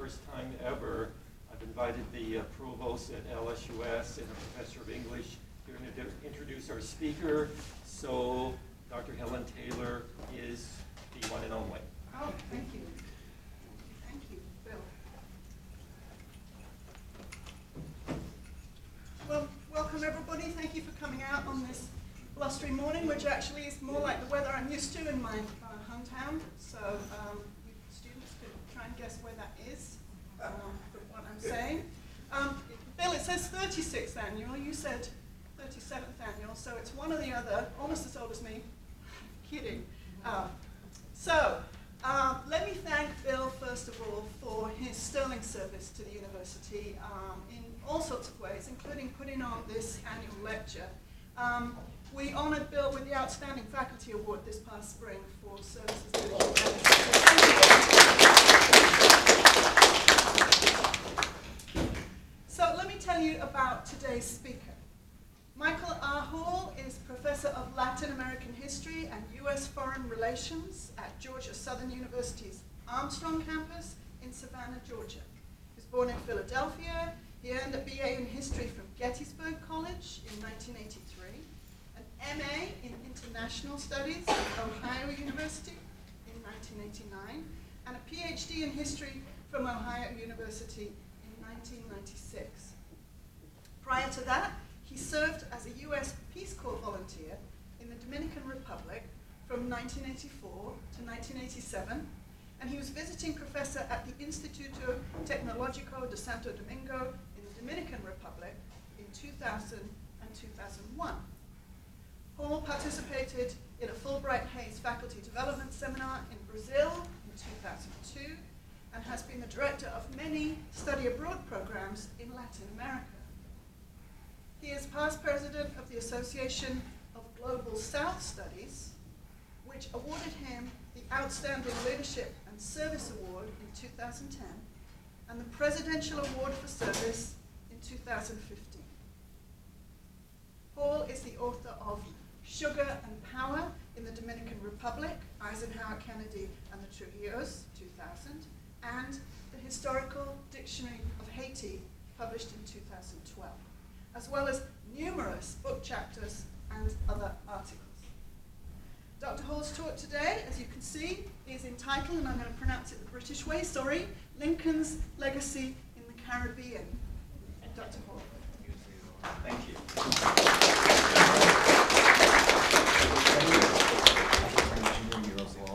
first time ever, I've invited the provost at LSUS and a professor of English here to introduce our speaker. So Dr. Helen Taylor is the one and only. Oh, thank you. Thank you, Bill. Well, welcome everybody. Thank you for coming out on this blustery morning, which actually is more like the weather I'm used to in my hometown. So you students could try and guess where that is from what I'm saying. Bill, it says 36th annual. You said 37th annual, so it's one or the other, almost as old as me. Kidding. Let me thank Bill, first of all, for his sterling service to the university in all sorts of ways, including putting on this annual lecture. We honored Bill with the Outstanding Faculty Award this past spring for services to the university. So let me tell you about today's speaker. Michael R. Hall is Professor of Latin American History and U.S. Foreign Relations at Georgia Southern University's Armstrong campus in Savannah, Georgia. He was born in Philadelphia. He earned a BA in History from Gettysburg College in 1983, an MA in International Studies at Ohio University in 1989, and a PhD in History from Ohio University in 1996. Prior to that, he served as a U.S. Peace Corps volunteer in the Dominican Republic from 1984 to 1987, and he was visiting professor at the Instituto Tecnológico de Santo Domingo in the Dominican Republic in 2000 and 2001. Hall participated in a Fulbright Hays Faculty Development Seminar in Brazil in 2002 and has been the director of many study abroad programs in Latin America. He is past president of the Association of Global South Studies, which awarded him the Outstanding Leadership and Service Award in 2010 and the Presidential Award for Service in 2015. Hall is the author of Sugar and Power in the Dominican Republic, Eisenhower, Kennedy, and the Trujillos, 2000, and the Historical Dictionary of Haiti, published in 2012. As well as numerous book chapters and other articles. Dr. Hall's talk today, as you can see, is entitled, and I'm going to pronounce it the British way, sorry, Lincoln's Legacy in the Caribbean. Dr. Hall. Thank you.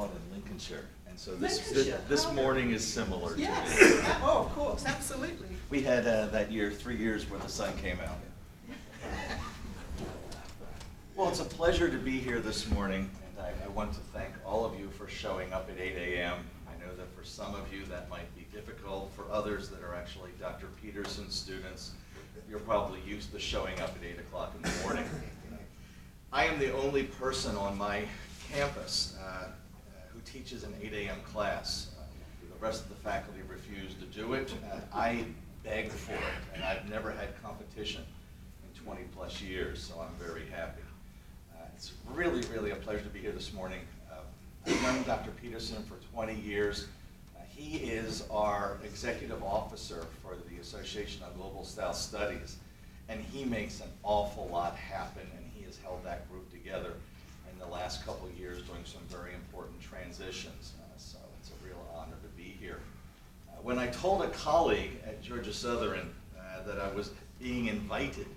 In Lincolnshire, and so Lincolnshire. this morning is similar. Yes. To it. Oh, of course, absolutely. We had that year 3 years where the sun came out. Well, it's a pleasure to be here this morning, and I want to thank all of you for showing up at 8 a.m. I know that for some of you that might be difficult. For others that are actually Dr. Peterson's students, you're probably used to showing up at 8 o'clock in the morning. I am the only person on my campus who teaches an 8 a.m. class. The rest of the faculty refused to do it. I begged for it, and I've never had competition in 20 plus years, so I'm very happy. It's really, really a pleasure to be here this morning. I've known Dr. Peterson for 20 years. He is our executive officer for the Association of Global South Studies, and he makes an awful lot happen, and he has held that group together in the last couple of years doing some very important transitions. So it's a real honor to be here. When I told a colleague at Georgia Southern that I was being invited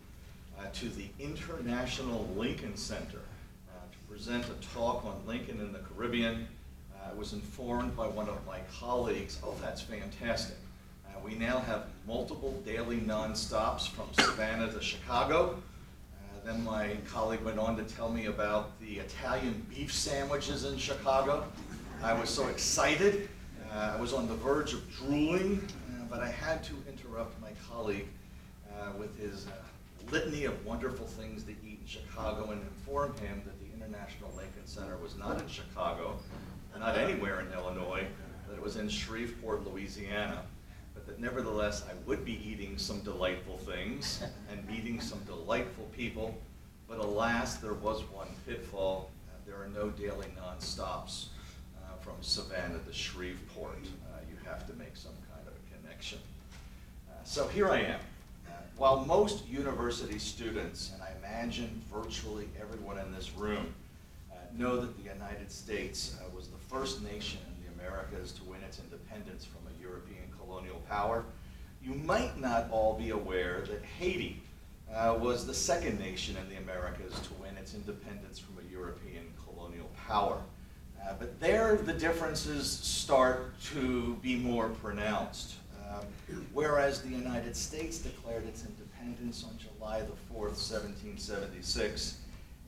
to the International Lincoln Center to present a talk on Lincoln in the Caribbean, I was informed by one of my colleagues, oh, that's fantastic. We now have multiple daily non-stops from Savannah to Chicago. Then my colleague went on to tell me about the Italian beef sandwiches in Chicago. I was so excited. I was on the verge of drooling, but I had to interrupt my colleague with his litany of wonderful things to eat in Chicago and inform him that the International Lincoln Center was not in Chicago, not anywhere in Illinois, that it was in Shreveport, Louisiana, but that nevertheless I would be eating some delightful things and meeting some delightful people, but alas, there was one pitfall. There are no daily non-stops from Savannah to Shreveport. You have to make some kind of a connection. action. So here I am. While most university students, and I imagine virtually everyone in this room, know that the United States was the first nation in the Americas to win its independence from a European colonial power, you might not all be aware that Haiti was the second nation in the Americas to win its independence from a European colonial power. But there the differences start to be more pronounced. Whereas the United States declared its independence on July the 4th, 1776,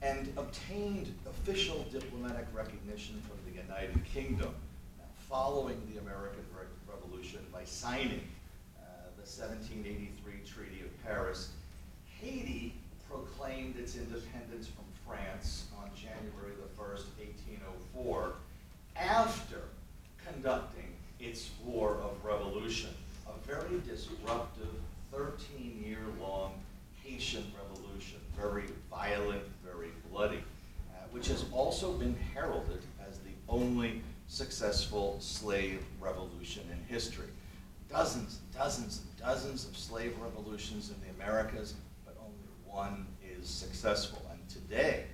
and obtained official diplomatic recognition from the United Kingdom following the American Revolution by signing the 1783 Treaty of Paris, Haiti proclaimed its independence from France on January the 1st, 1804, after conducting its War of Revolution, a very disruptive 13-year-long Haitian Revolution, very violent, very bloody, which has also been heralded as the only successful slave revolution in history. Dozens of slave revolutions in the Americas, but only one is successful. And today,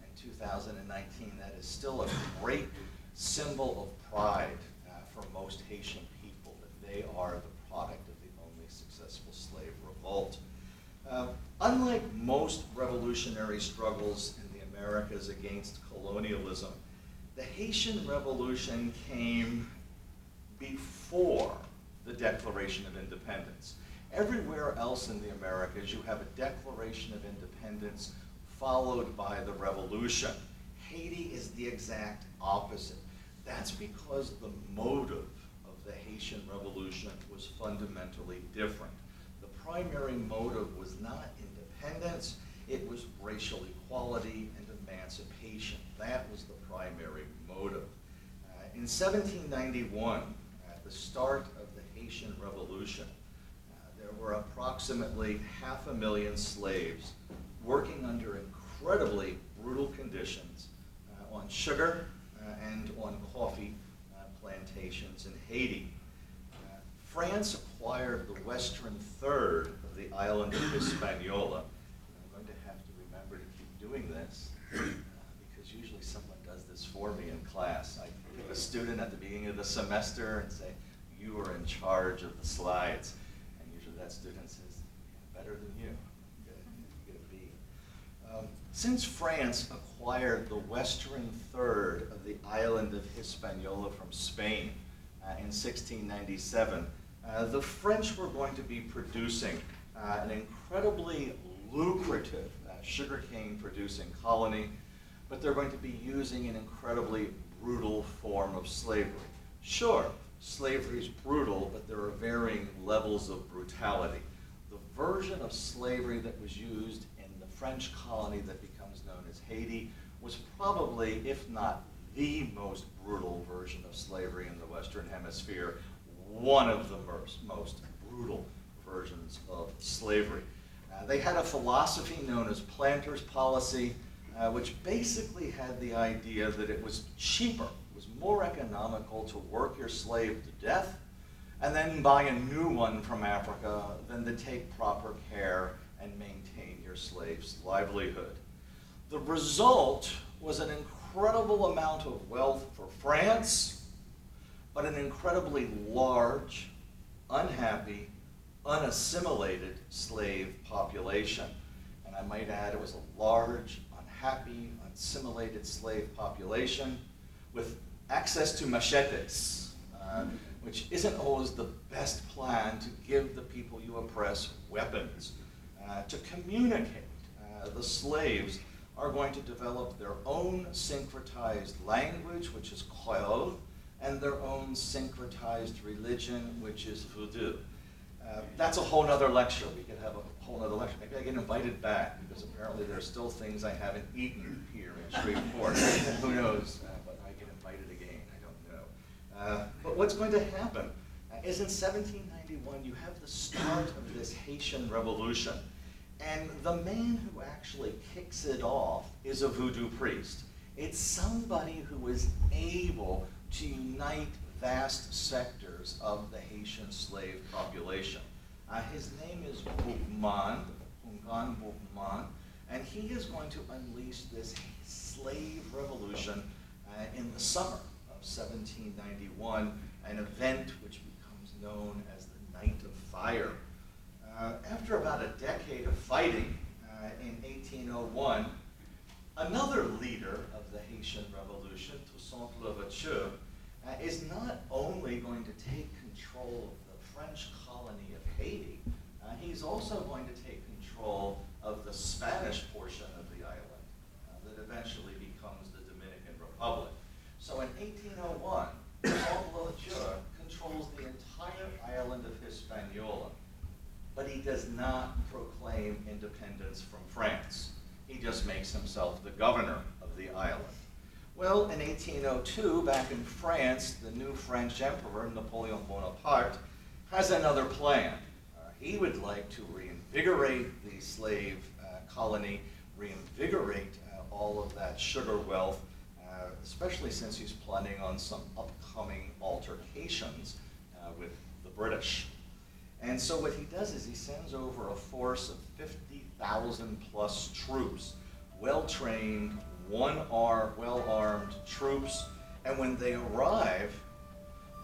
in 2019, that is still a great symbol of pride for most Haitian people, that they are the product of the only successful slave revolt. Unlike most revolutionary struggles in the Americas against colonialism, the Haitian Revolution came before the Declaration of Independence. Everywhere else in the Americas, you have a Declaration of Independence followed by the revolution. Haiti is the exact opposite. That's because the motive of the Haitian Revolution was fundamentally different. The primary motive was not independence, it was racial equality and emancipation. That was the primary motive. In 1791, at the start of the Haitian Revolution, there were approximately 500,000 slaves working under incredibly brutal conditions on sugar and on coffee plantations in Haiti. France acquired the western third of the island of Hispaniola. I'm going to have to remember to keep doing this because usually someone does this for me in class. I pick a student at the beginning of the semester and say, you are in charge of the slides. And usually that student says, yeah, better than you. You get a B. Since France acquired the western third of the island of Hispaniola from Spain in 1697, the French were going to be producing an incredibly lucrative sugarcane producing colony, but they're going to be using an incredibly brutal form of slavery. Sure, slavery is brutal, but there are varying levels of brutality. The version of slavery that was used in the French colony that becomes known as Haiti was probably, if not the most brutal version of slavery in the Western Hemisphere, one of the most brutal versions of slavery. They had a philosophy known as planter's policy, which basically had the idea that it was cheaper, it was more economical to work your slave to death and then buy a new one from Africa than to take proper care and maintain your slave's livelihood. The result was an incredible amount of wealth for France, but an incredibly large, unhappy, unassimilated slave population. And I might add, it was a large, unhappy, unassimilated slave population with access to machetes, which isn't always the best plan to give the people you oppress weapons. To communicate, the slaves are going to develop their own syncretized language, which is Creole, and their own syncretized religion, which is Voodoo. That's a whole nother lecture. We could have a whole nother lecture. Maybe I get invited back, because apparently there are still things I haven't eaten here in Shreveport. Who knows whether I get invited again, I don't know. But what's going to happen is in 1791, you have the start of this Haitian Revolution. And the man who actually kicks it off is a voodoo priest. It's somebody who is able to unite vast sectors of the Haitian slave population. His name is Boukman, Ungan Boukman, and he is going to unleash this slave revolution in the summer of 1791, an event which becomes known as the Night of Fire. After about a decade of fighting in 1801, another leader of the Haitian Revolution, Toussaint Louverture, is not only going to take control of the French colony of Haiti, he's also going to take control of the Spanish portion of the island that eventually becomes the Dominican Republic. So in 1801, Toussaint Louverture controls the entire island of Hispaniola, but he does not proclaim independence from France. He just makes himself the governor of the island. Well, in 1802, back in France, the new French emperor, Napoleon Bonaparte, has another plan. He would like to reinvigorate the slave colony, reinvigorate all of that sugar wealth, especially since he's planning on some upcoming altercations with the British. And so what he does is he sends over a force of 50,000 plus troops, well-trained, well-armed troops, and when they arrive,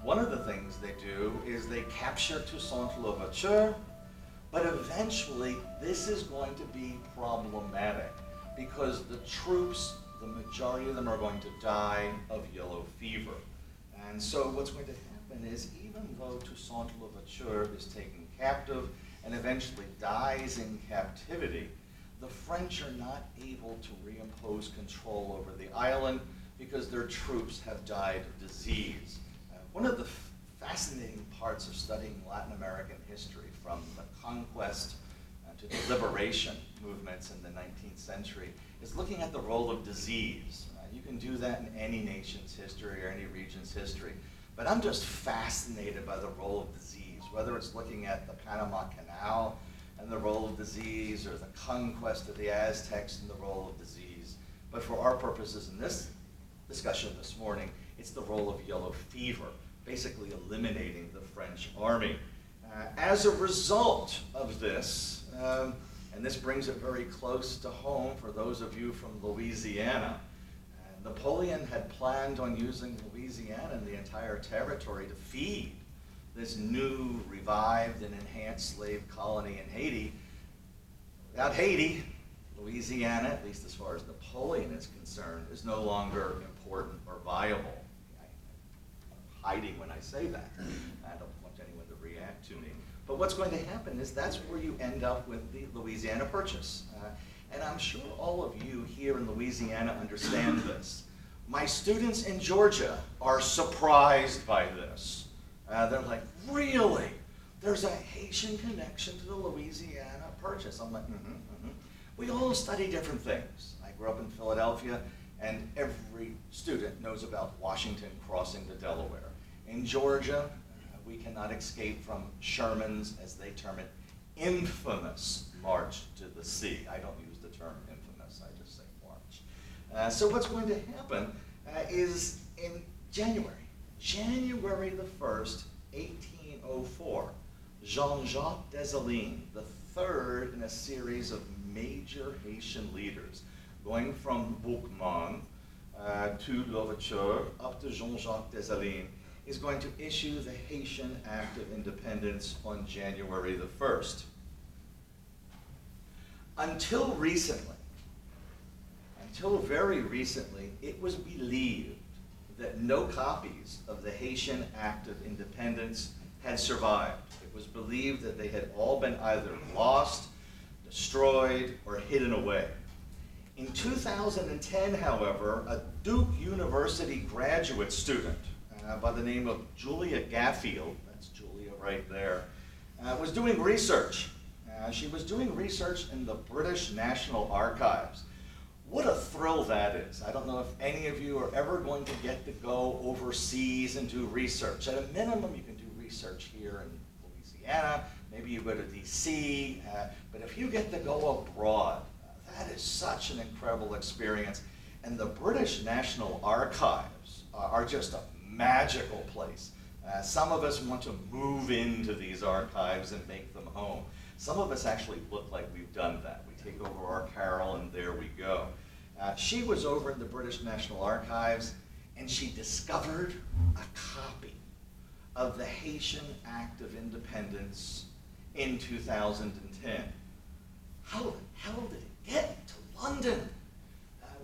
one of the things they do is they capture Toussaint Louverture, but eventually this is going to be problematic because the troops, the majority of them are going to die of yellow fever. And so what's going to happen is even though Toussaint Louverture is taken captive and eventually dies in captivity, the French are not able to reimpose control over the island because their troops have died of disease. One of the fascinating parts of studying Latin American history, from the conquest to the liberation movements in the 19th century, is looking at the role of disease. You can do that in any nation's history or any region's history. But I'm just fascinated by the role of disease, whether it's looking at the Panama Canal and the role of disease, or the conquest of the Aztecs and the role of disease. But for our purposes in this discussion this morning, it's the role of yellow fever, basically eliminating the French army. As a result of this, and this brings it very close to home for those of you from Louisiana, Napoleon had planned on using Louisiana and the entire territory to feed this new, revived, and enhanced slave colony in Haiti. Without Haiti, Louisiana, at least as far as Napoleon is concerned, is no longer important or viable. I'm hiding when I say that. I don't want anyone to react to me. But what's going to happen is that's where you end up with the Louisiana Purchase. And I'm sure all of you here in Louisiana understand this. My students in Georgia are surprised by this. They're like, really? There's a Haitian connection to the Louisiana Purchase. I'm like, We all study different things. I grew up in Philadelphia, and every student knows about Washington crossing the Delaware. In Georgia, we cannot escape from Sherman's, as they term it, infamous march to the sea. I don't use the term infamous, I just say march. So what's going to happen is in January the 1st, 1804, Jean-Jacques Dessalines, the third in a series of major Haitian leaders, going from Boukman to Louverture up to Jean-Jacques Dessalines, is going to issue the Haitian Act of Independence on January the 1st. Until very recently, it was believed that no copies of the Haitian Act of Independence had survived. It was believed that they had all been either lost, destroyed, or hidden away. In 2010, however, a Duke University graduate student by the name of Julia Gaffield, that's Julia right there, was doing research. She was doing research in the British National Archives. What a thrill that is. I don't know if any of you are ever going to get to go overseas and do research. At a minimum, you can do research here in Louisiana, maybe you go to DC, but if you get to go abroad, that is such an incredible experience. And the British National Archives are just magical place. Some of us want to move into these archives and make them home. Some of us actually look like we've done that. We take over our carrel and there we go. She was over at the British National Archives and she discovered a copy of the Haitian Act of Independence in 2010. How the hell did it get to London?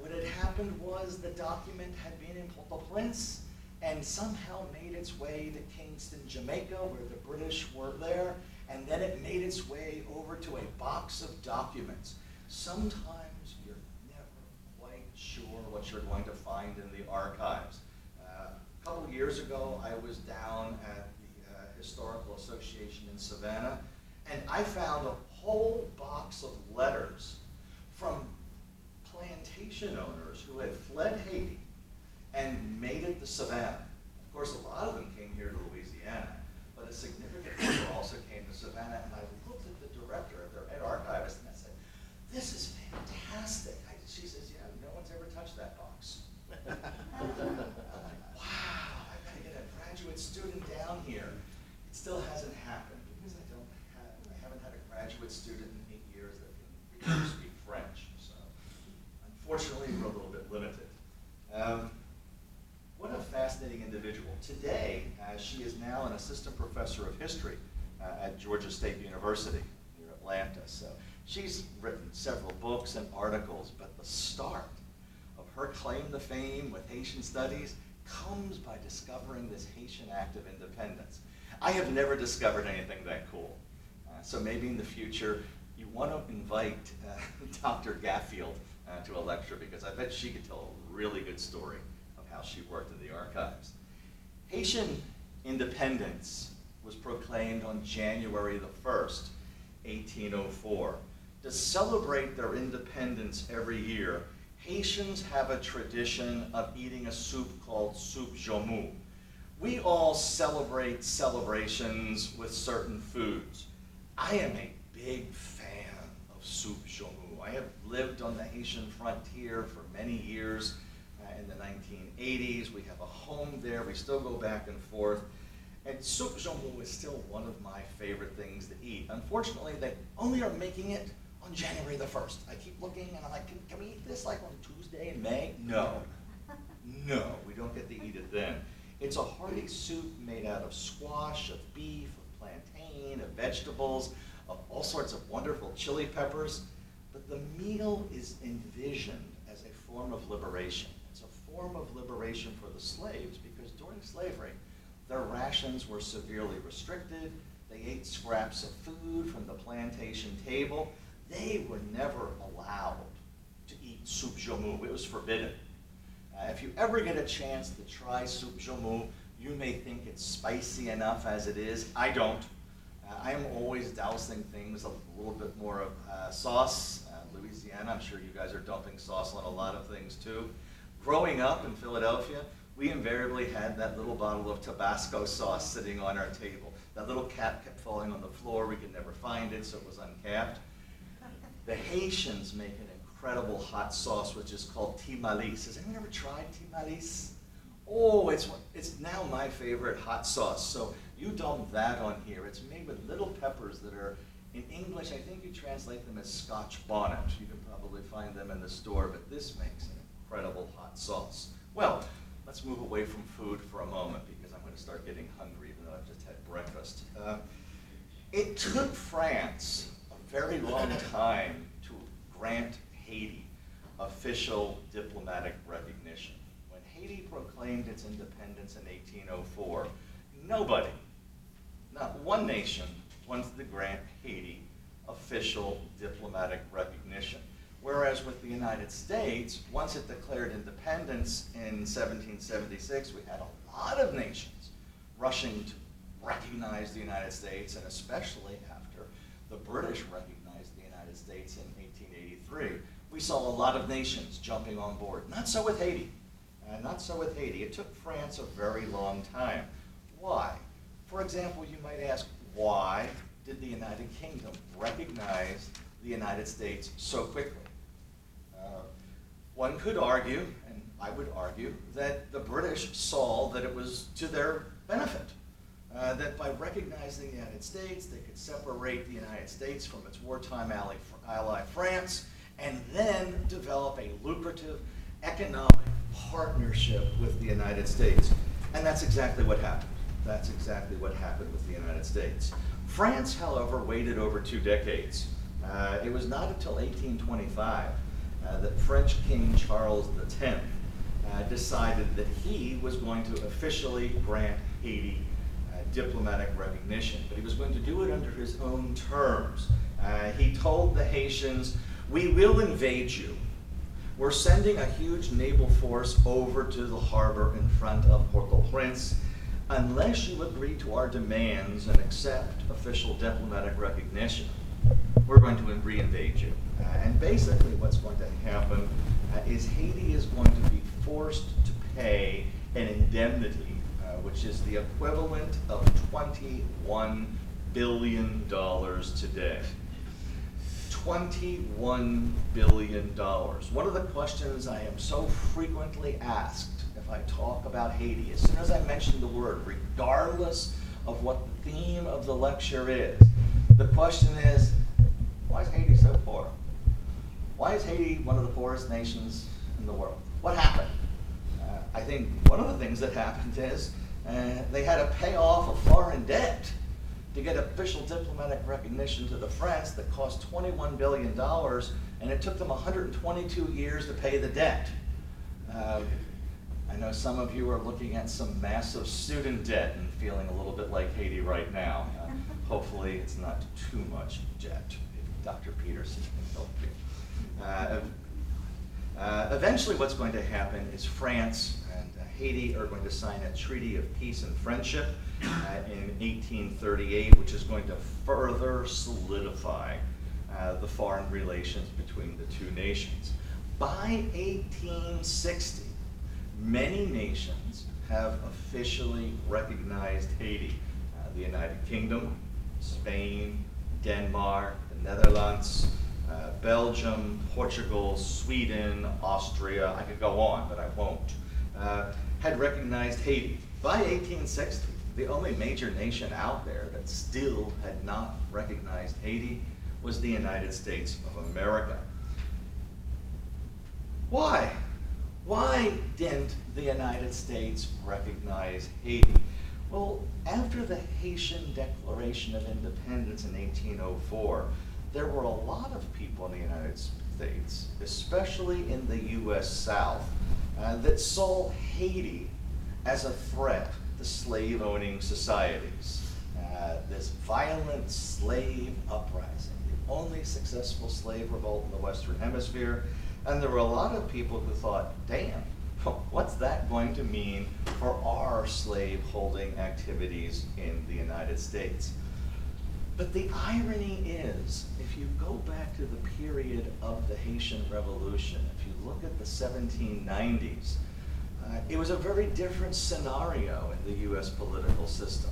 What had happened was the document had been in Port-au-Prince and somehow made its way to Kingston, Jamaica, where the British were there, and then it made its way over to a box of documents. Sometimes you're never quite sure what you're going to find in the archives. A couple years ago, I was down at the Historical Association in Savannah, and I found a whole box of letters from plantation owners who had fled Haiti and made it to Savannah. Of course, a lot of them came here to Louisiana, but a significant number also came to Savannah, and I looked at the director, their head archivist, and I said, "This is fantastic." She says, "Yeah, no one's ever touched that box." I'm like, wow, I've got to get a graduate student down here. It still hasn't happened because I haven't had a graduate student in 8 years that can really speak French. So unfortunately, we're a little bit limited. What a fascinating individual. Today, she is now an assistant professor of history at Georgia State University near Atlanta. So she's written several books and articles, but the start of her claim to fame with Haitian studies comes by discovering this Haitian Act of Independence. I have never discovered anything that cool. So maybe in the future, you want to invite Dr. Gaffield to a lecture, because I bet she could tell a really good story of how she worked in the archives. Haitian independence was proclaimed on January the 1st, 1804. To celebrate their independence every year, Haitians have a tradition of eating a soup called soup jomu. We all celebrate celebrations with certain foods. I am a big fan of soup jomu. I have lived on the Haitian frontier for many years. In the 1980s, we have a home there. We still go back and forth. And soup jomu is still one of my favorite things to eat. Unfortunately, they only are making it on January the 1st. I keep looking and I'm like, can we eat this like on Tuesday in May? No. No, we don't get to eat it then. It's a hearty soup made out of squash, of beef, of plantain, of vegetables, of all sorts of wonderful chili peppers. But the meal is envisioned as a form of liberation. It's a form of liberation for the slaves because during slavery, their rations were severely restricted. They ate scraps of food from the plantation table. They were never allowed to eat soup jomu. It was forbidden. If you ever get a chance to try soup jomu, you may think it's spicy enough as it is. I don't. I'm always dousing things a little bit more of sauce. Louisiana, I'm sure you guys are dumping sauce on a lot of things too. Growing up in Philadelphia, we invariably had that little bottle of Tabasco sauce sitting on our table. That little cap kept falling on the floor. We could never find it, so it was uncapped. The Haitians make an incredible hot sauce, which is called timalis. Has anyone ever tried timalis? Oh, it's now my favorite hot sauce. So you dump that on here. It's made with little peppers that are, in English, I think you translate them as Scotch bonnet. You can probably find them in the store, but this makes an incredible hot sauce. Well, let's move away from food for a moment because I'm going to start getting hungry even though I've just had breakfast. It took France a very long time to grant Haiti official diplomatic recognition. When Haiti proclaimed its independence in 1804, nobody, not one nation, wanted to grant Haiti official diplomatic recognition. Whereas with the United States, once it declared independence in 1776, we had a lot of nations rushing to recognize the United States, and especially after the British recognized the United States in 1883. We saw a lot of nations jumping on board. Not so with Haiti. Not so with Haiti. It took France a very long time. Why? For example, you might ask, why did the United Kingdom recognize the United States so quickly? One could argue, and I would argue that the British saw that it was to their benefit. That by recognizing the United States, they could separate the United States from its wartime ally France, and then develop a lucrative economic partnership with the United States. And that's exactly what happened. That's exactly what happened with the United States. France, however, waited over 2 decades. It was not until 1825 that French King Charles X decided that he was going to officially grant Haiti diplomatic recognition, but he was going to do it under his own terms. He told the Haitians, "We will invade you. We're sending a huge naval force over to the harbor in front of Port-au-Prince. Unless you agree to our demands and accept official diplomatic recognition, we're going to re-invade you." And basically what's going to happen is Haiti is going to be forced to pay an indemnity, which is the equivalent of $21 billion today. $21 billion. One of the questions I am so frequently asked if I talk about Haiti, as soon as I mention the word, regardless of what the theme of the lecture is, the question is, why is Haiti so poor? Why is Haiti one of the poorest nations in the world? What happened? I think one of the things that happened is they had to pay off a foreign debt to get official diplomatic recognition to the French that cost $21 billion, and it took them 122 years to pay the debt. I know some of you are looking at some massive student debt and feeling a little bit like Haiti right now. Hopefully it's not too much debt, if Dr. Peterson can help you. Eventually what's going to happen is France and Haiti are going to sign a treaty of peace and friendship in 1838, which is going to further solidify the foreign relations between the two nations. By 1860, many nations have officially recognized Haiti. The United Kingdom, Spain, Denmark, the Netherlands, Belgium, Portugal, Sweden, Austria, I could go on, but I won't, had recognized Haiti. By 1860, the only major nation out there that still had not recognized Haiti was the United States of America. Why? Why didn't the United States recognize Haiti? Well, after the Haitian Declaration of Independence in 1804, there were a lot of people in the United States, especially in the U.S. South, that saw Haiti as a threat to slave-owning societies. This violent slave uprising, the only successful slave revolt in the Western Hemisphere, and there were a lot of people who thought, damn, what's that going to mean for our slave-holding activities in the United States? But the irony is, if you go back to the period of the Haitian Revolution, if you look at the 1790s, it was a very different scenario in the US political system.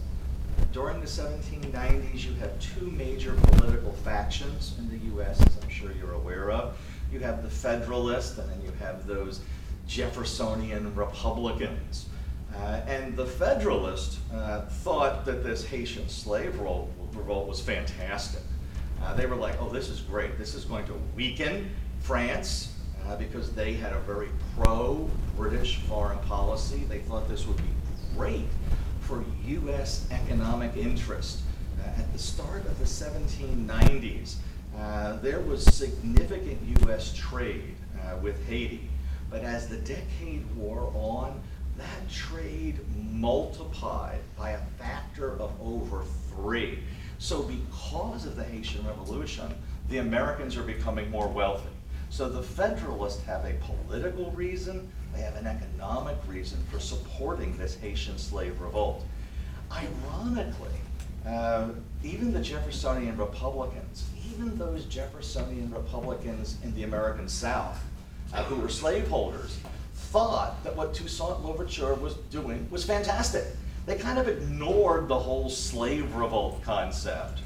During the 1790s, you have two major political factions in the US, as I'm sure you're aware of. You have the Federalists, and then you have those Jeffersonian Republicans. And the Federalists thought that this Haitian slave revolt was fantastic. They were like, oh, this is great. This is going to weaken France because they had a very pro-British foreign policy. They thought this would be great for U.S. economic interest. At the start of the 1790s, there was significant U.S. trade with Haiti. But as the decade wore on, that trade multiplied by a factor of over 3. So because of the Haitian Revolution, the Americans are becoming more wealthy. So the Federalists have a political reason, they have an economic reason for supporting this Haitian slave revolt. Ironically, even the Jeffersonian Republicans, even those Jeffersonian Republicans in the American South, who were slaveholders, thought that what Toussaint Louverture was doing was fantastic. They kind of ignored the whole slave revolt concept.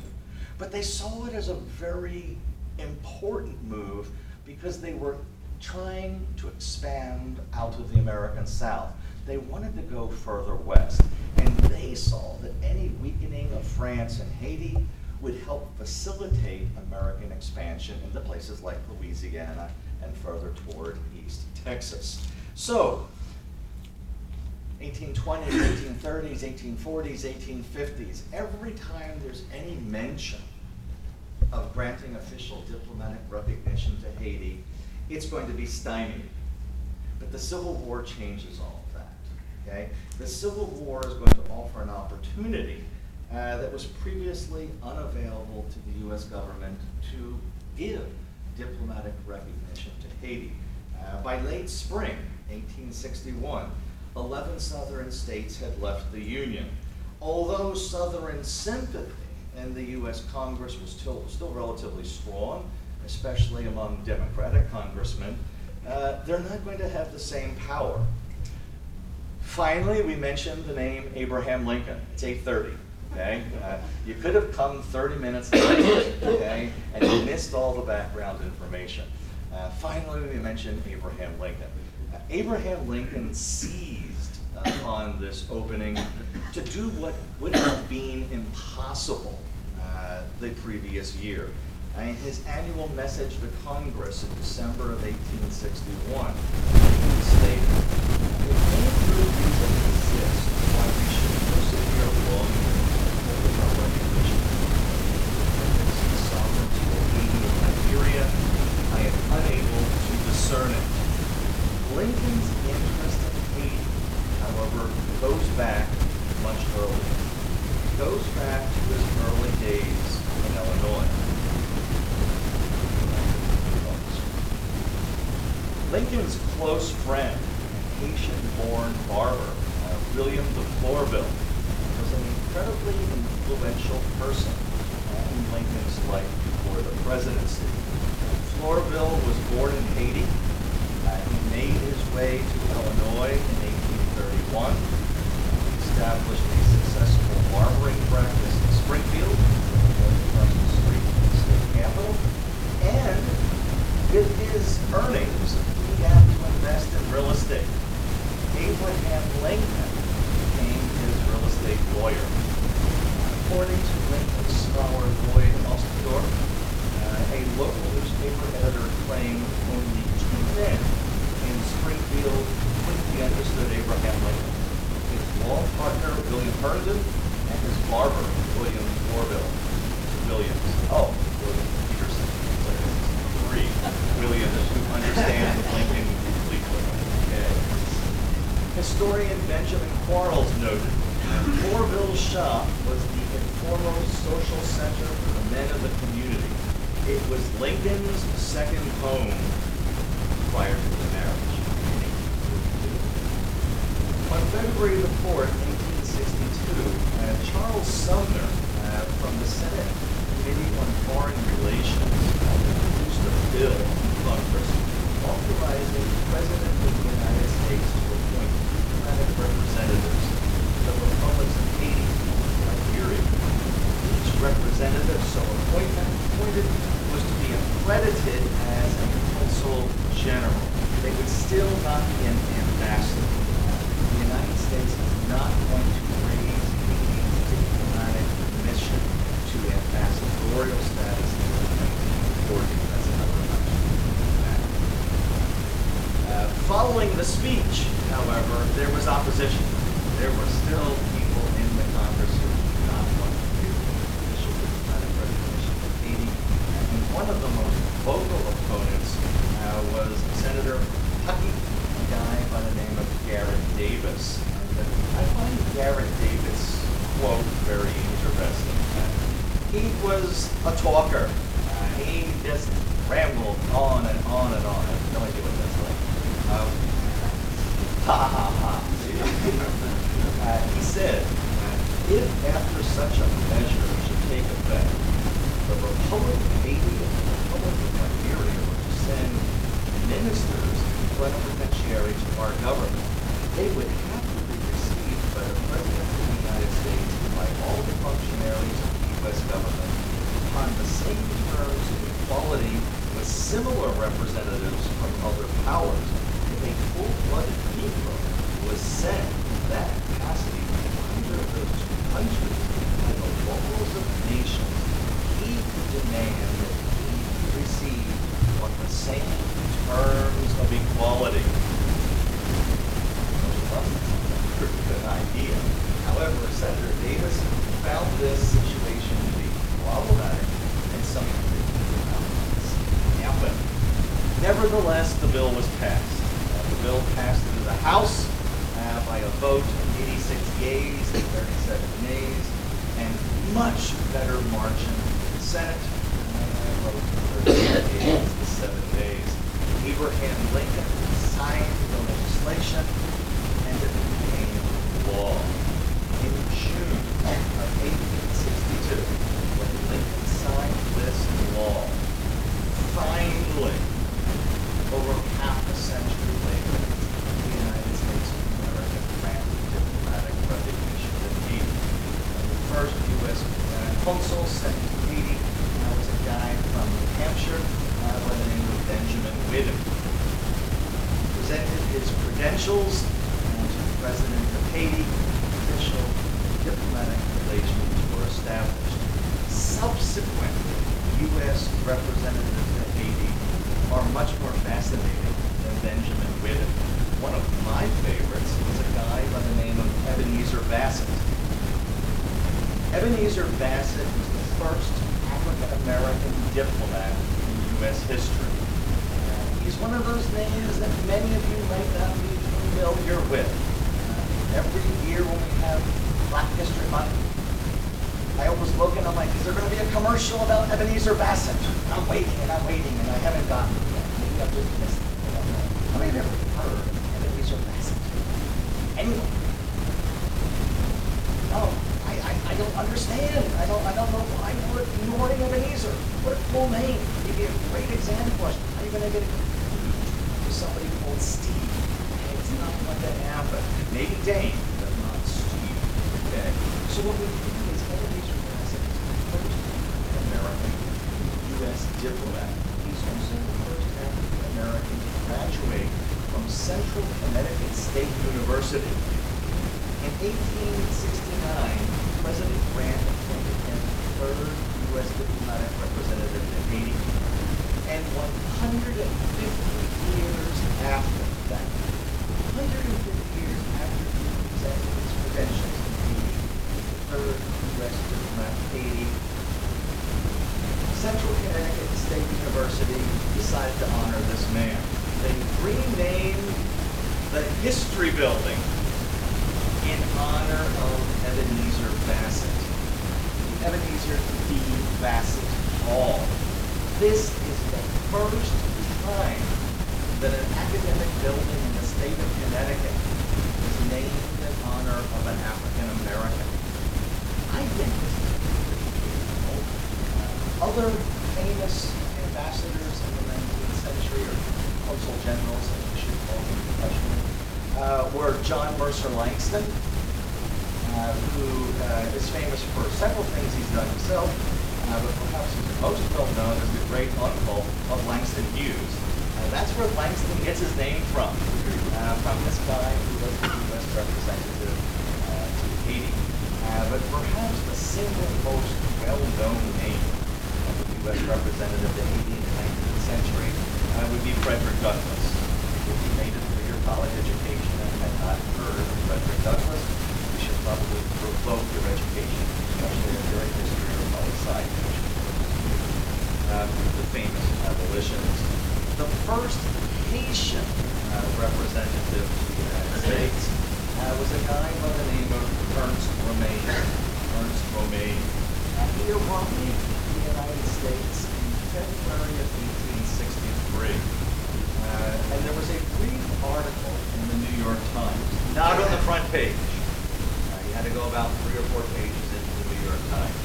But they saw it as a very important move because they were trying to expand out of the American South. They wanted to go further west, and they saw that any weakening of France and Haiti would help facilitate American expansion into places like Louisiana and further toward East Texas. So, 1820s, 1830s, 1840s, 1850s, every time there's any mention of granting official diplomatic recognition to Haiti, it's going to be stymied. But the Civil War changes all of that, okay? The Civil War is going to offer an opportunity that was previously unavailable to the U.S. government to give diplomatic recognition to Haiti. By late spring, 1861, 11 southern states had left the Union. Although southern sympathy in the U.S. Congress was still relatively strong, especially among Democratic congressmen, they're not going to have the same power. Finally, we mentioned the name Abraham Lincoln. It's 8:30. Okay, you could have come 30 minutes late, okay, and you missed all the background information. Finally, we mentioned Abraham Lincoln. Abraham Lincoln seized upon this opening to do what would have been impossible the previous year. In his annual message to Congress in December of 1861, he stated, "If any good reason exists why we should persevere long with our recognition of the independence and sovereignty of Haiti and Liberia, I am unable to discern it." Lincoln's interest in Haiti, however, goes back much earlier. It goes back to his early days in Illinois. Lincoln's close friend, Haitian-born barber, William de Florville, was an incredibly influential person in Lincoln's life before the presidency. Florville was born in Haiti. He made his way to Illinois in 1831. He established a successful barbering practice in Springfield, across the street from the state capitol, and with his earnings, he began to invest in real estate. Abraham Lincoln became his real estate lawyer. According to Lincoln's scholar Lloyd Ostendorf, a local newspaper editor claimed only two men in Springfield quickly understood Abraham Lincoln: his law partner, William Herndon, and his barber, William Florville. Williams. Oh, William Peterson. Three Williams who understand Lincoln completely. Okay. Historian Benjamin Quarles noted, Florville's shop was the informal social center for the men of the community. It was Lincoln's second home prior to the marriage. On February the 4th, 1862, Charles Sumner from the Senate Committee on Foreign Relations introduced a bill in Congress authorizing the President of the United States to appoint diplomatic representatives to the republics of Haiti and Liberia. Each representative so appointed was to be accredited as a consul general. They would still not be an ambassador. The United States is not going to raise Haiti's diplomatic mission to ambassadorial status until 1940. That's another matter. Following the speech, however, there was opposition. There were still people in the Congress who did not want to give official diplomatic recognition to Haiti. And one of the most vocal opponents was Senator from Kentucky, a guy by the name of Garrett Davis. And I find Garrett Davis' quote very interesting. He was a talker. He just rambled on and on and on. I have no idea what that's like. Ha ha ha. He said, if after such a measure should take effect, the Republic of Haiti and the Republic of Liberia were to send ministers plenipotentiary to our government, they would have to be received by the President of the United States and by all the functionaries of the U.S. government upon the same terms of equality with similar representatives from other Nevertheless, the bill was passed. The bill passed through the House by a vote of 86 yeas and 37 nays, and much better margin in the Senate, vote of 38 yeas to 7 nays. Abraham Lincoln signed the legislation, and it became law. In June of 1862, when Lincoln signed this law, finally, over half a century later, the United States of America granted diplomatic recognition to Haiti. The first U.S. consul sent to Haiti was a guy from New Hampshire by the name of Benjamin Whittam. Presented his credentials to the president of Haiti. Official diplomatic relations were established. Subsequently, U.S. representatives to Haiti are much more fascinating than Benjamin Whittam. One of my favorites was a guy by the name of Ebenezer Bassett. Ebenezer Bassett was the first African-American diplomat in U.S. history. He's one of those names that many of you might not be familiar with. Every year when we have Black History Month, I always look and I'm like, is there going to be a commercial about Ebenezer Bassett? I'm waiting and I haven't gotten it yet. Maybe I've just missed it. I don't know. How many of you have ever heard of Ebenezer Bassett? Anyone? No, I don't understand. I don't know why we're ignoring Ebenezer. What a cool name. He'd be a great exam question. How are you going to get it to somebody called Steve? And it's not going to happen. Maybe Dane, but not Steve. Okay? So what we do is Ebenezer Bassett is the first African-American U.S. diplomat. He's also the first African-American to graduate from Central Connecticut State University. In 1869, President Grant appointed him third U.S. diplomatic representative to Haiti. And 150 years after that, 150 years after he presented his credentials to Haiti, the third U.S. diplomat to Haiti, Central Connecticut State University decided to honor this man. They renamed the History Building in honor of Ebenezer Bassett. Ebenezer D. Bassett Hall. This is the first time that an academic building in the state of Connecticut is named in honor of an African American. I think this is pretty cool. Other famous ambassadors in the 19th century, or consul generals, as we should call them professionally, were John Mercer Langston, who is famous for several things he's done himself, but perhaps he's most well known as the great uncle of Langston Hughes. That's where Langston gets his name from this guy who was the U.S. representative to Haiti. But perhaps the single most well-known name of the U.S. representative to Haiti in the 19th century would be Frederick Douglass. If you made it through your college education and had not heard of Frederick Douglass, you should probably revoke your education, especially if you're a history or poli-sci major. The famous abolitionist. The first Haitian representative to the United States was a guy by the name of Ernst Romain. Ernst Romain. He arrived in the United States in February of 1863. And there was a brief article in the New York Times, not on the front page. You had to go about 3 or 4 pages into the New York Times.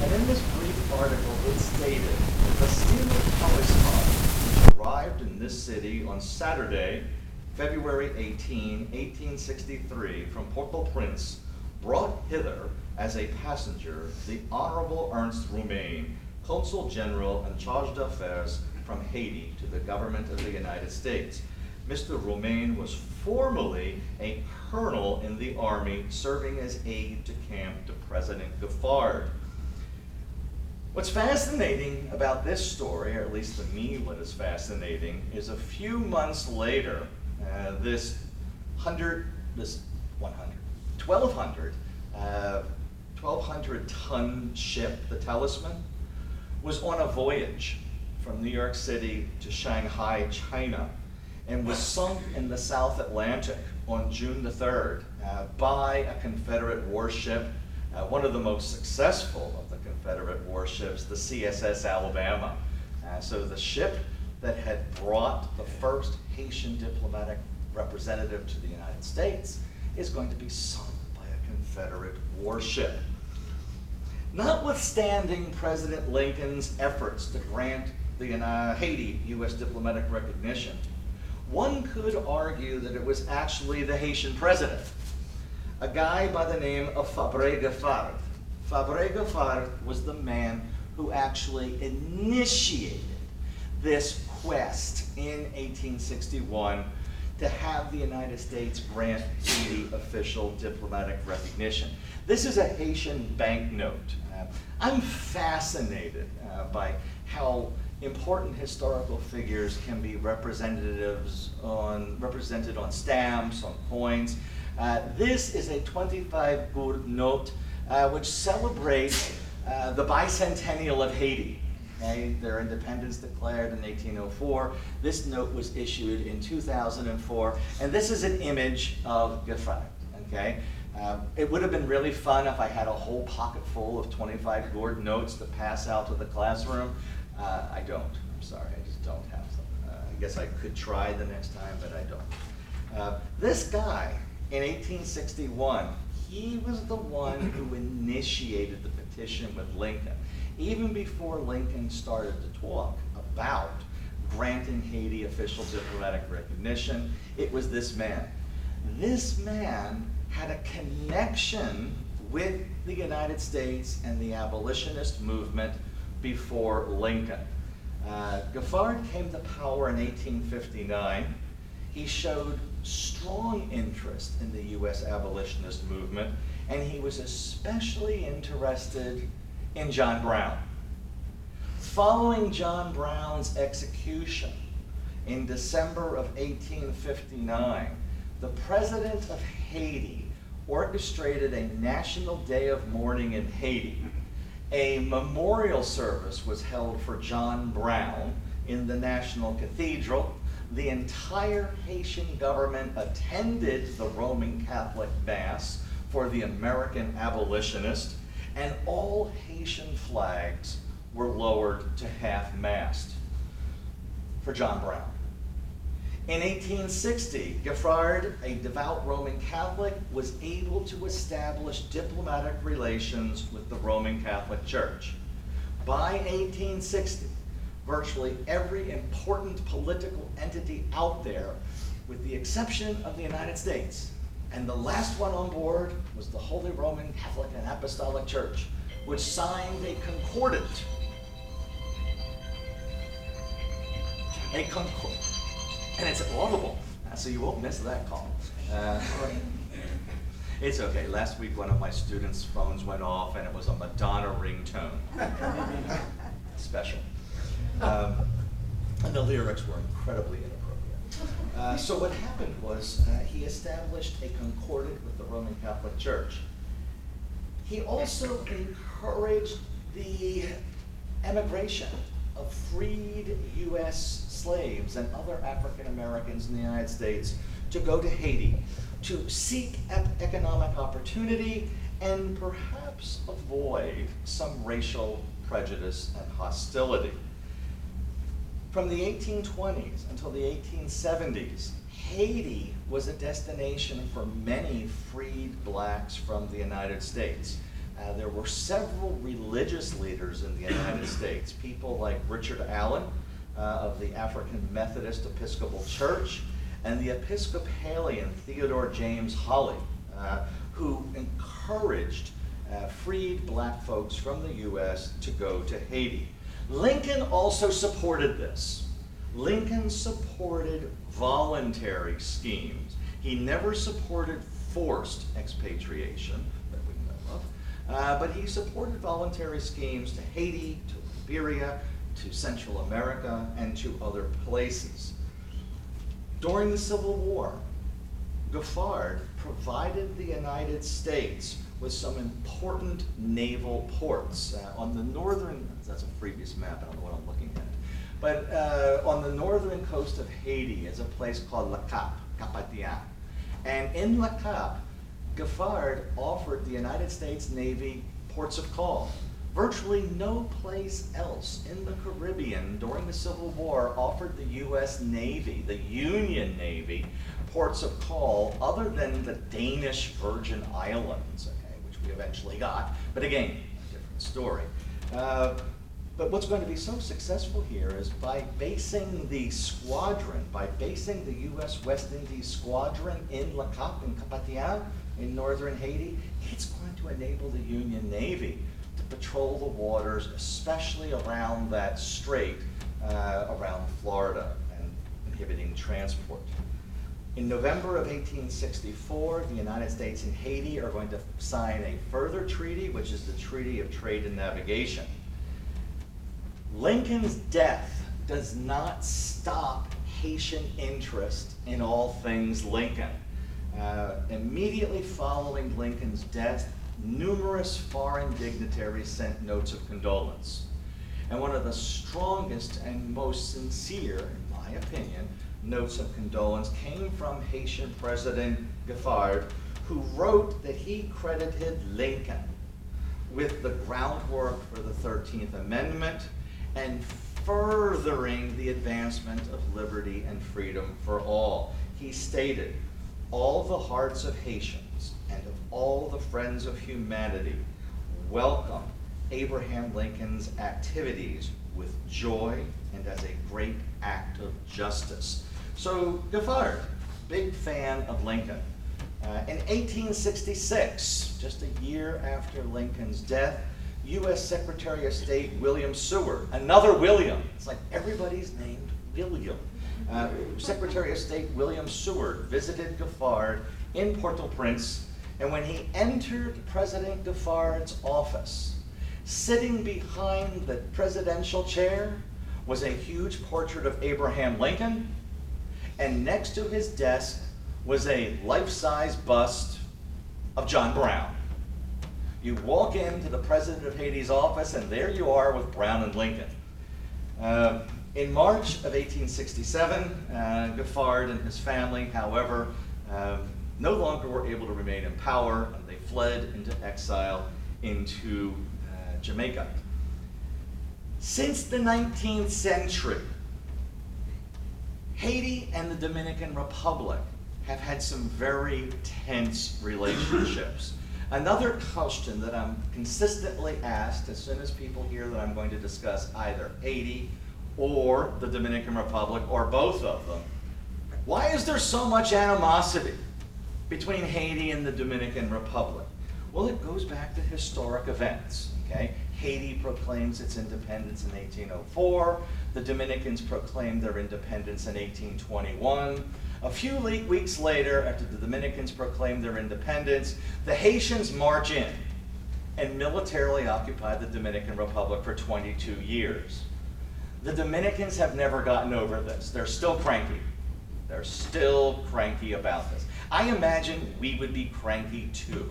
And in this brief article, it stated, the steamer Poorest, which arrived in this city on Saturday, February 18, 1863, from Port-au-Prince, brought hither as a passenger the Honorable Ernst Romain, Consul General and Charge d'Affaires from Haiti to the government of the United States. Mr. Romain was formerly a colonel in the Army, serving as aide-de-camp to President Giffard. What's fascinating about this story, or at least to me what is fascinating, is a few months later, this 1,200-ton ship, the Talisman, was on a voyage from New York City to Shanghai, China, and was sunk in the South Atlantic on June the 3rd by a Confederate warship, one of the most successful of the Confederate warships, the CSS Alabama. So the ship that had brought the first Haitian diplomatic representative to the United States is going to be sunk by a Confederate warship. Notwithstanding President Lincoln's efforts to grant the Haiti U.S. diplomatic recognition, one could argue that it was actually the Haitian president, a guy by the name of Fabre-Gaffard. Fabre-Gaffard was the man who actually initiated this quest in 1861 to have the United States grant Haiti official diplomatic recognition. This is a Haitian banknote. I'm fascinated by how important historical figures can be represented on stamps, on coins. This is a 25 gourd note which celebrates the bicentennial of Haiti. Okay, their independence declared in 1804. This note was issued in 2004, and this is an image of Gaffard. Okay, it would have been really fun if I had a whole pocket full of 25 gourd notes to pass out to the classroom. I don't. I'm sorry, I just don't have them. I guess I could try the next time, but I don't. This guy in 1861, he was the one who initiated the petition with Lincoln. Even before Lincoln started to talk about granting Haiti official diplomatic recognition, it was this man. This man had a connection with the United States and the abolitionist movement before Lincoln. Gaffard came to power in 1859. He showed strong interest in the U.S. abolitionist movement, and he was especially interested in John Brown. Following John Brown's execution in December of 1859, the president of Haiti orchestrated a national day of mourning in Haiti. A memorial service was held for John Brown in the National Cathedral. The entire Haitian government attended the Roman Catholic Mass for the American abolitionist, and all Haitian flags were lowered to half-mast for John Brown. In 1860, Gaffard, a devout Roman Catholic, was able to establish diplomatic relations with the Roman Catholic Church. By 1860, virtually every important political entity out there, with the exception of the United States, and the last one on board was the Holy Roman Catholic and Apostolic Church, which signed a concordant. And it's audible, so you won't miss that call. It's okay. Last week, one of my students' phones went off, and it was a Madonna ringtone. Special. And the lyrics were incredibly inappropriate. So what happened was he established a concordant with the Roman Catholic Church. He also encouraged the emigration of freed U.S. slaves and other African Americans in the United States to go to Haiti to seek economic opportunity and perhaps avoid some racial prejudice and hostility. From the 1820s until the 1870s, Haiti was a destination for many freed blacks from the United States. There were several religious leaders in the United States, people like Richard Allen of the African Methodist Episcopal Church, and the Episcopalian Theodore James Holly, who encouraged freed black folks from the U.S. to go to Haiti. Lincoln also supported this. Lincoln supported voluntary schemes. He never supported forced expatriation that we know of, but he supported voluntary schemes to Haiti, to Liberia, to Central America, and to other places. During the Civil War, Gaffard provided the United States with some important naval ports on the northern, that's a previous map, I don't know what I'm looking at, But on the northern coast of Haiti is a place called Le Cap, Cap-Haïtien. And in Le Cap, Giffard offered the United States Navy ports of call. Virtually no place else in the Caribbean during the Civil War offered the U.S. Navy, the Union Navy, ports of call other than the Danish Virgin Islands, okay, which we eventually got. But again, a different story. But what's going to be so successful here is by basing the squadron, by basing the U.S. West Indies squadron in Le Cap, in Cap-Haïtien, in northern Haiti, it's going to enable the Union Navy to patrol the waters, especially around that strait, around Florida, and inhibiting transport. In November of 1864, the United States and Haiti are going to sign a further treaty, which is the Treaty of Trade and Navigation. Lincoln's death does not stop Haitian interest in all things Lincoln. Immediately following Lincoln's death, numerous foreign dignitaries sent notes of condolence. And one of the strongest and most sincere, in my opinion, notes of condolence came from Haitian President Giffard, who wrote that he credited Lincoln with the groundwork for the 13th Amendment and furthering the advancement of liberty and freedom for all. He stated, "All the hearts of Haitians and of all the friends of humanity welcome Abraham Lincoln's activities with joy and as a great act of justice." So Giffard, big fan of Lincoln. In 1866, just a year after Lincoln's death, U.S. Secretary of State William Seward, another William, it's like everybody's named William. Secretary of State William Seward visited Giffard in Port-au-Prince, and when he entered President Giffard's office, sitting behind the presidential chair was a huge portrait of Abraham Lincoln, and next to his desk was a life-size bust of John Brown. You walk into the President of Haiti's office, and there you are with Brown and Lincoln. In March of 1867, Giffard and his family, however, no longer were able to remain in power, and they fled into exile into Jamaica. Since the 19th century, Haiti and the Dominican Republic have had some very tense relationships. Another question that I'm consistently asked as soon as people hear that I'm going to discuss either Haiti or the Dominican Republic or both of them, why is there so much animosity between Haiti and the Dominican Republic? Well, it goes back to historic events, okay? Haiti proclaims its independence in 1804. The Dominicans proclaimed their independence in 1821. A few weeks later, after the Dominicans proclaimed their independence, the Haitians march in and militarily occupy the Dominican Republic for 22 years. The Dominicans have never gotten over this. They're still cranky. They're still cranky about this. I imagine we would be cranky too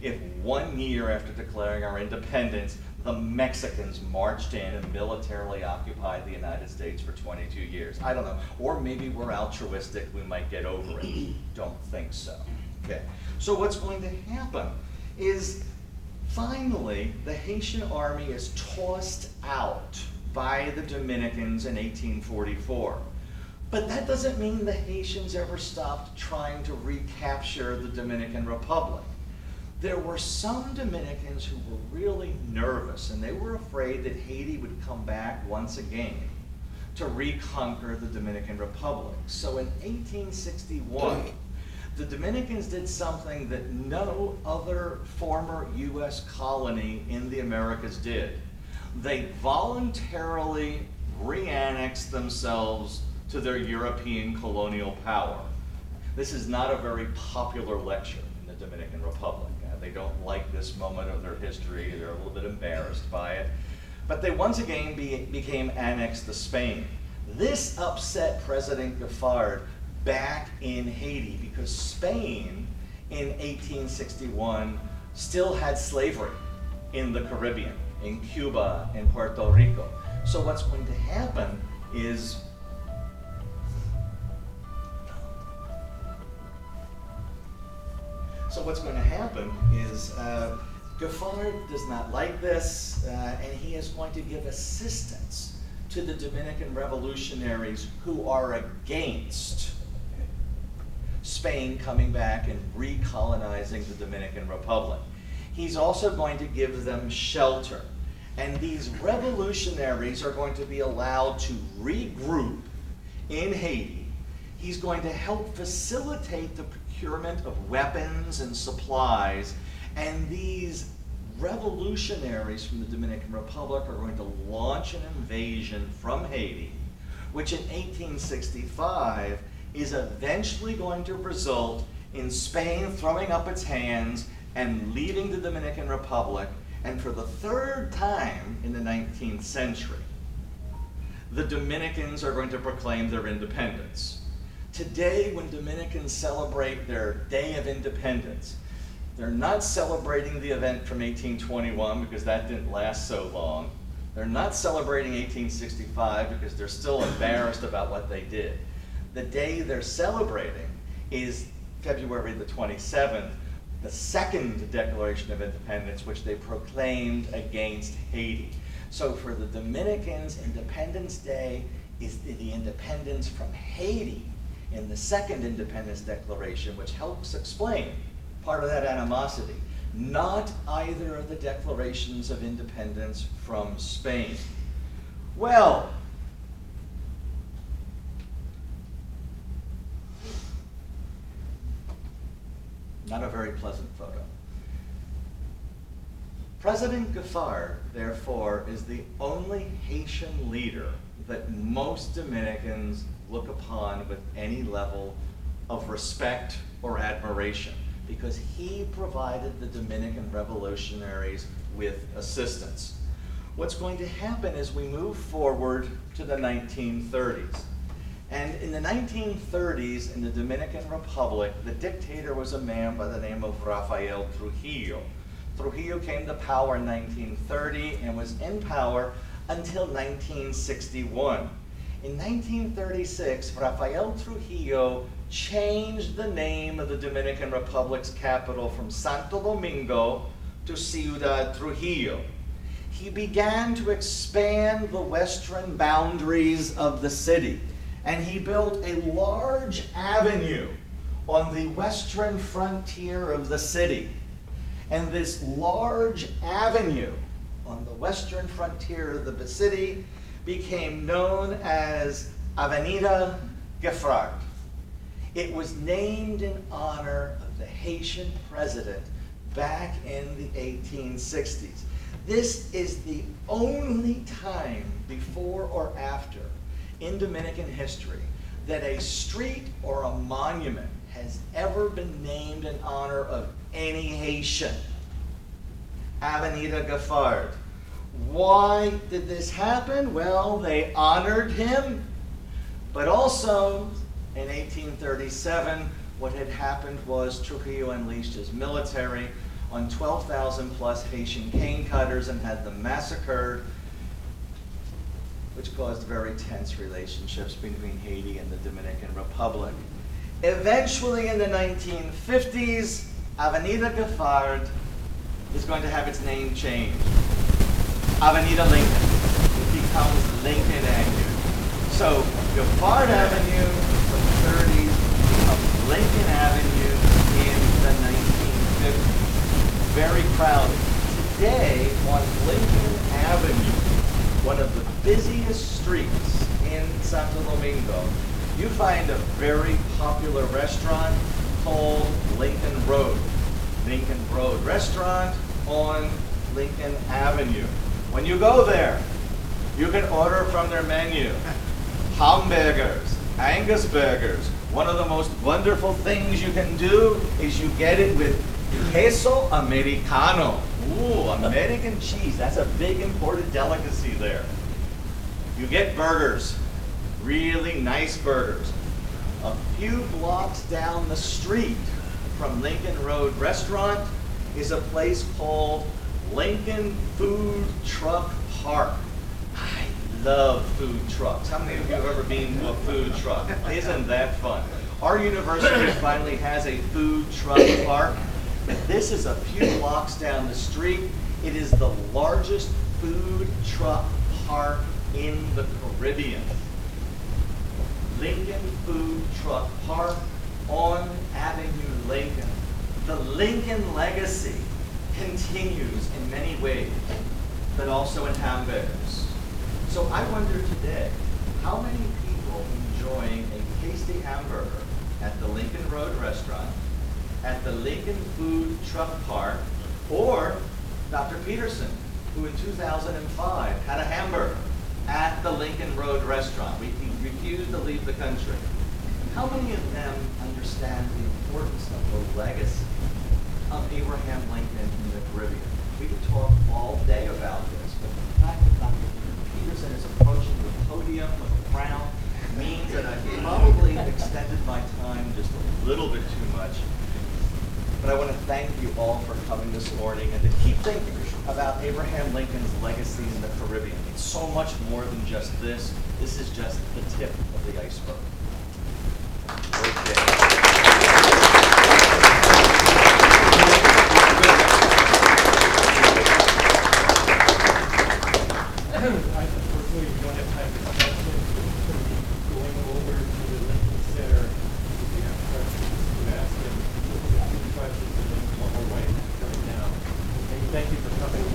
if 1 year after declaring our independence, the Mexicans marched in and militarily occupied the United States for 22 years. I don't know. Or maybe we're altruistic, we might get over it. Don't think so. Okay. So what's going to happen is finally the Haitian army is tossed out by the Dominicans in 1844. But that doesn't mean the Haitians ever stopped trying to recapture the Dominican Republic. There were some Dominicans who were really nervous, and they were afraid that Haiti would come back once again to reconquer the Dominican Republic. So in 1861, the Dominicans did something that no other former U.S. colony in the Americas did. They voluntarily re-annexed themselves to their European colonial power. This is not a very popular lecture in the Dominican Republic. They don't like this moment of their history. They're a little bit embarrassed by it. But they once again became annexed to Spain. This upset President Giffard back in Haiti because Spain in 1861 still had slavery in the Caribbean, in Cuba, in Puerto Rico. So what's going to happen is so what's going to happen is Giffard does not like this, and he is going to give assistance to the Dominican revolutionaries who are against Spain coming back and recolonizing the Dominican Republic. He's also going to give them shelter. And these revolutionaries are going to be allowed to regroup in Haiti. He's going to help facilitate the procurement of weapons and supplies. And these revolutionaries from the Dominican Republic are going to launch an invasion from Haiti, which in 1865 is eventually going to result in Spain throwing up its hands and leaving the Dominican Republic. And for the third time in the 19th century, the Dominicans are going to proclaim their independence. Today, when Dominicans celebrate their Day of Independence, they're not celebrating the event from 1821 because that didn't last so long. They're not celebrating 1865 because they're still embarrassed about what they did. The day they're celebrating is February the 27th, the second Declaration of Independence, which they proclaimed against Haiti. So for the Dominicans, Independence Day is the independence from Haiti in the second Independence Declaration, which helps explain part of that animosity. Not either of the declarations of independence from Spain. Well, not a very pleasant photo. President Giffard, therefore, is the only Haitian leader that most Dominicans look upon with any level of respect or admiration, because he provided the Dominican revolutionaries with assistance. What's going to happen is we move forward to the 1930s. And in the 1930s, in the Dominican Republic, the dictator was a man by the name of Rafael Trujillo. Trujillo came to power in 1930 and was in power until 1961. In 1936, Rafael Trujillo changed the name of the Dominican Republic's capital from Santo Domingo to Ciudad Trujillo. He began to expand the western boundaries of the city, and he built a large avenue on the western frontier of the city. And this large avenue on the western frontier of the city became known as Avenida Giffard. It was named in honor of the Haitian president back in the 1860s. This is the only time before or after in Dominican history that a street or a monument has ever been named in honor of any Haitian. Avenida Giffard. Why did this happen? Well, they honored him, but also in 1837, what had happened was Trujillo unleashed his military on 12,000 plus Haitian cane cutters and had them massacred, which caused very tense relationships between Haiti and the Dominican Republic. Eventually in the 1950s, Avenida Giffard is going to have its name changed. Avenida Lincoln. It becomes Lincoln Avenue. So Giffard Avenue from the 30s becomes Lincoln Avenue in the 1950s. Very crowded. Today on Lincoln Avenue, one of the busiest streets in Santo Domingo, you find a very popular restaurant called Lincoln Road. Lincoln Road Restaurant on Lincoln Avenue. When you go there, you can order from their menu hamburgers, Angus burgers. One of the most wonderful things you can do is you get it with queso americano. Ooh, American cheese. That's a big imported delicacy there. You get burgers, really nice burgers. A few blocks down the street from Lincoln Road Restaurant is a place called Lincoln Food Truck Park. I love food trucks. How many of you have ever been to a food truck? Isn't that fun? Our university finally has a food truck park. This is a few blocks down the street. It is the largest food truck park in the Caribbean. Lincoln Food Truck Park on Avenue Lincoln. The Lincoln legacy continues in many ways, but also in hamburgers. So I wonder today, how many people enjoying a tasty hamburger at the Lincoln Road restaurant, at the Lincoln Food Truck Park, or Dr. Peterson, who in 2005 had a hamburger at the Lincoln Road restaurant. He refused to leave the country. How many of them understand the importance of the legacy of Abraham Lincoln in the Caribbean? We could talk all day about this, but the fact that Dr. Peterson is approaching the podium with a crown means that I've probably extended my time just a little bit too much. But I want to thank you all for coming this morning and to keep thinking about Abraham Lincoln's legacy in the Caribbean. It's so much more than just this. This is just the tip of the iceberg. Okay. Unfortunately, we don't have time for questions. We're going to be going over to the Lincoln Center. If you have questions, you ask them. We'll ask questions and then one more way right now. And thank you for coming.